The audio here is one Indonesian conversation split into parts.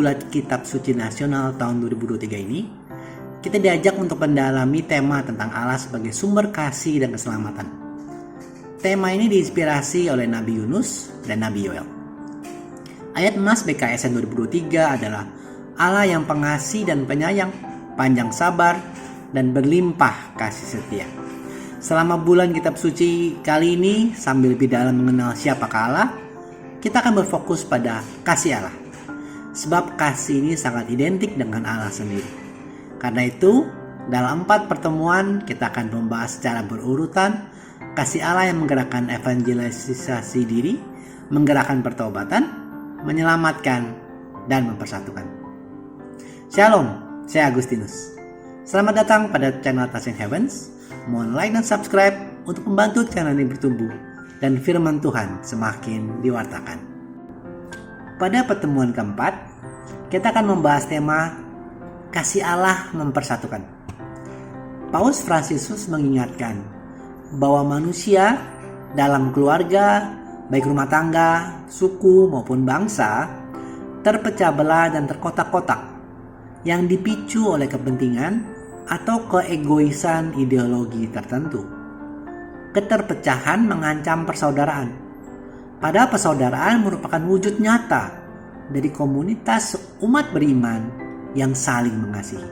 Bulan Kitab Suci Nasional tahun 2023 ini, kita diajak untuk mendalami tema tentang Allah sebagai sumber kasih dan keselamatan. Tema ini diinspirasi oleh Nabi Yunus dan Nabi Yoel. Ayat emas BKSN 2023 adalah Allah yang pengasih dan penyayang, panjang sabar, dan berlimpah kasih setia. Selama bulan Kitab Suci kali ini, sambil lebih dalam mengenal siapakah Allah, kita akan berfokus pada kasih Allah. Sebab kasih ini sangat identik dengan Allah sendiri. Karena itu, dalam 4 pertemuan kita akan membahas secara berurutan kasih Allah yang menggerakkan evangelisasi diri, menggerakkan pertobatan, menyelamatkan, dan mempersatukan. Shalom, saya Agustinus. Selamat datang pada channel Touching Heavens. Mohon like dan subscribe untuk membantu channel ini bertumbuh dan firman Tuhan semakin diwartakan. Pada pertemuan keempat, kita akan membahas tema kasih Allah mempersatukan. Paus Fransiskus mengingatkan bahwa manusia dalam keluarga, baik rumah tangga, suku maupun bangsa, terpecah belah dan terkotak-kotak yang dipicu oleh kepentingan atau keegoisan ideologi tertentu. Keterpecahan mengancam persaudaraan. Padahal persaudaraan merupakan wujud nyata dari komunitas umat beriman yang saling mengasihi.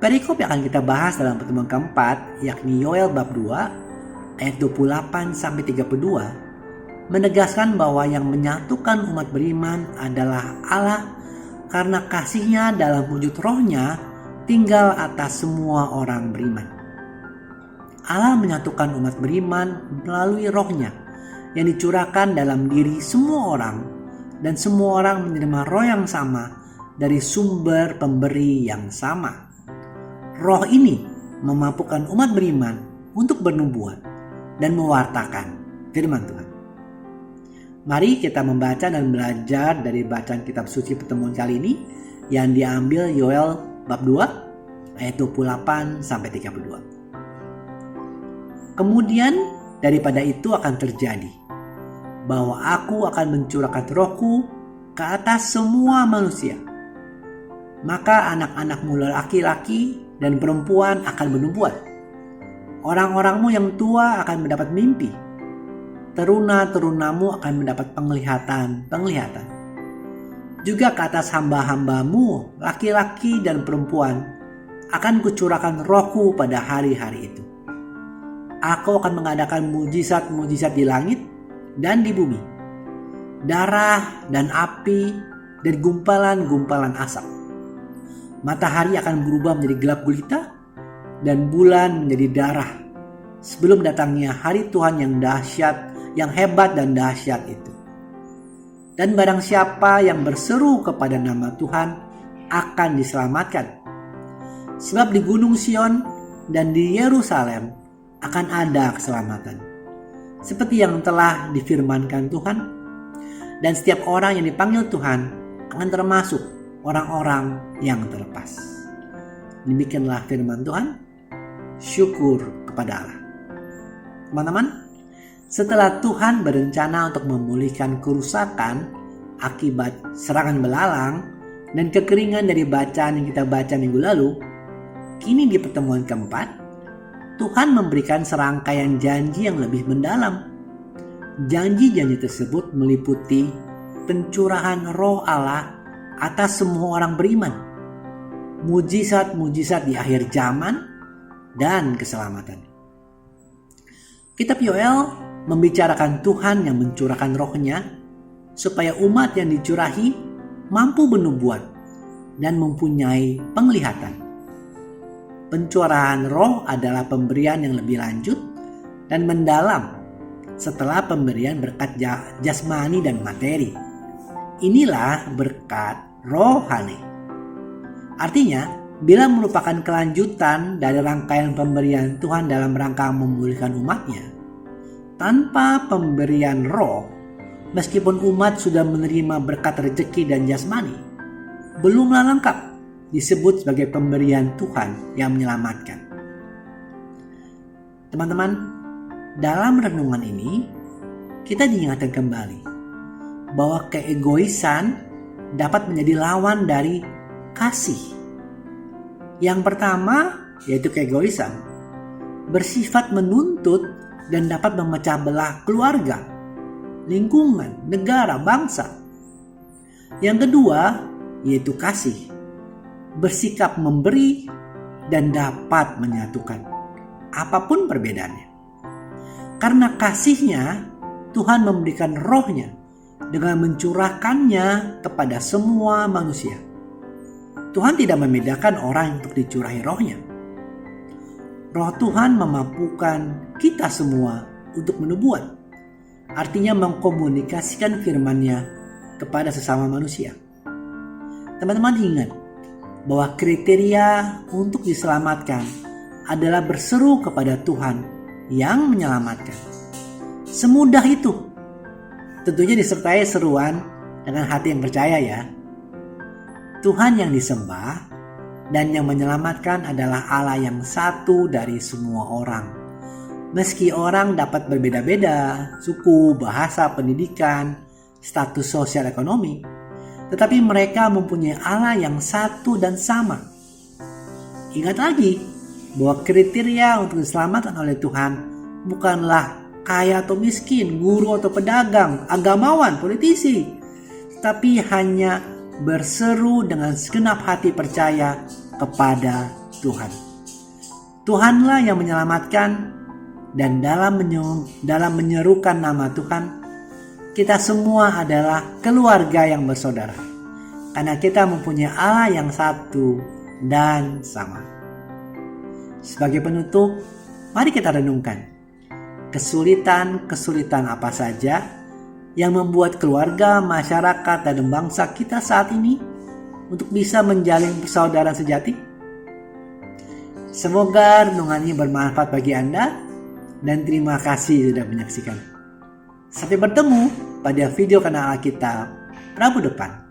Perikop yang akan kita bahas dalam pertemuan keempat, yakni Yoel bab 2 ayat 28-32, menegaskan bahwa yang menyatukan umat beriman adalah Allah karena kasih-Nya dalam wujud roh-Nya tinggal atas semua orang beriman. Allah menyatukan umat beriman melalui roh-Nya yang dicurahkan dalam diri semua orang, dan semua orang menerima roh yang sama dari sumber pemberi yang sama. Roh ini memampukan umat beriman untuk bernubuat dan mewartakan firman Tuhan. Mari kita membaca dan belajar dari bacaan kitab suci pertemuan kali ini yang diambil Yoel bab 2 ayat 28-32. Kemudian daripada itu akan terjadi bahwa aku akan mencurahkan rohku ke atas semua manusia. Maka anak-anakmu laki-laki dan perempuan akan bernubuat. Orang-orangmu yang tua akan mendapat mimpi. Teruna-terunamu akan mendapat penglihatan. Juga ke atas hamba-hambamu laki-laki dan perempuan akan kucurahkan rohku pada hari-hari itu. Aku akan mengadakan mujizat-mujizat di langit dan di bumi, darah dan api dan gumpalan-gumpalan asap. Matahari akan berubah menjadi gelap gulita dan bulan menjadi darah sebelum datangnya hari Tuhan yang dahsyat, yang hebat dan dahsyat itu. Dan barang siapa yang berseru kepada nama Tuhan akan diselamatkan. Sebab di Gunung Sion dan di Yerusalem akan ada keselamatan, seperti yang telah difirmankan Tuhan, dan setiap orang yang dipanggil Tuhan akan termasuk orang-orang yang terlepas. Demikianlah firman Tuhan. Syukur kepada Allah. Teman-teman, setelah Tuhan berencana untuk memulihkan kerusakan akibat serangan belalang dan kekeringan dari bacaan yang kita baca minggu lalu, kini di pertemuan keempat Tuhan memberikan serangkaian janji yang lebih mendalam. Janji-janji tersebut meliputi pencurahan roh Allah atas semua orang beriman, mujizat-mujizat di akhir zaman, dan keselamatan. Kitab Yoel membicarakan Tuhan yang mencurahkan roh-Nya supaya umat yang dicurahi mampu bernubuat dan mempunyai penglihatan. Pencurahan roh adalah pemberian yang lebih lanjut dan mendalam setelah pemberian berkat jasmani dan materi. Inilah berkat rohani. Artinya, bila merupakan kelanjutan dari rangkaian pemberian Tuhan dalam rangka memulihkan umatnya, tanpa pemberian roh, meskipun umat sudah menerima berkat rezeki dan jasmani, belumlah lengkap disebut sebagai pemberian Tuhan yang menyelamatkan. Teman-teman, dalam renungan ini kita diingatkan kembali bahwa keegoisan dapat menjadi lawan dari kasih. Yang pertama yaitu keegoisan, bersifat menuntut dan dapat memecah belah keluarga, lingkungan, negara, bangsa. Yang kedua yaitu kasih, bersikap memberi dan dapat menyatukan apapun perbedaannya. Karena kasihnya, Tuhan memberikan rohnya dengan mencurahkannya kepada semua manusia. Tuhan tidak membedakan orang untuk dicurahi rohnya. Roh Tuhan memampukan kita semua untuk menubuat. Artinya mengkomunikasikan firman-Nya kepada sesama manusia. Teman-teman ingat bahwa kriteria untuk diselamatkan adalah berseru kepada Tuhan yang menyelamatkan. Semudah itu. Tentunya disertai seruan dengan hati yang percaya ya. Tuhan yang disembah dan yang menyelamatkan adalah Allah yang satu dari semua orang. Meski orang dapat berbeda-beda, suku, bahasa, pendidikan, status sosial ekonomi, tetapi mereka mempunyai Allah yang satu dan sama. Ingat lagi bahwa kriteria untuk diselamatkan oleh Tuhan bukanlah kaya atau miskin, guru atau pedagang, agamawan, politisi, tapi hanya berseru dengan segenap hati percaya kepada Tuhan. Tuhanlah yang menyelamatkan, dan dalam menyerukan nama Tuhan, kita semua adalah keluarga yang bersaudara, karena kita mempunyai Allah yang satu dan sama. Sebagai penutup, mari kita renungkan kesulitan-kesulitan apa saja yang membuat keluarga, masyarakat, dan bangsa kita saat ini untuk bisa menjalin persaudaraan sejati. Semoga renungan ini bermanfaat bagi Anda, dan terima kasih sudah menyaksikan. Sampai bertemu pada video kanal Alkitab Rabu depan.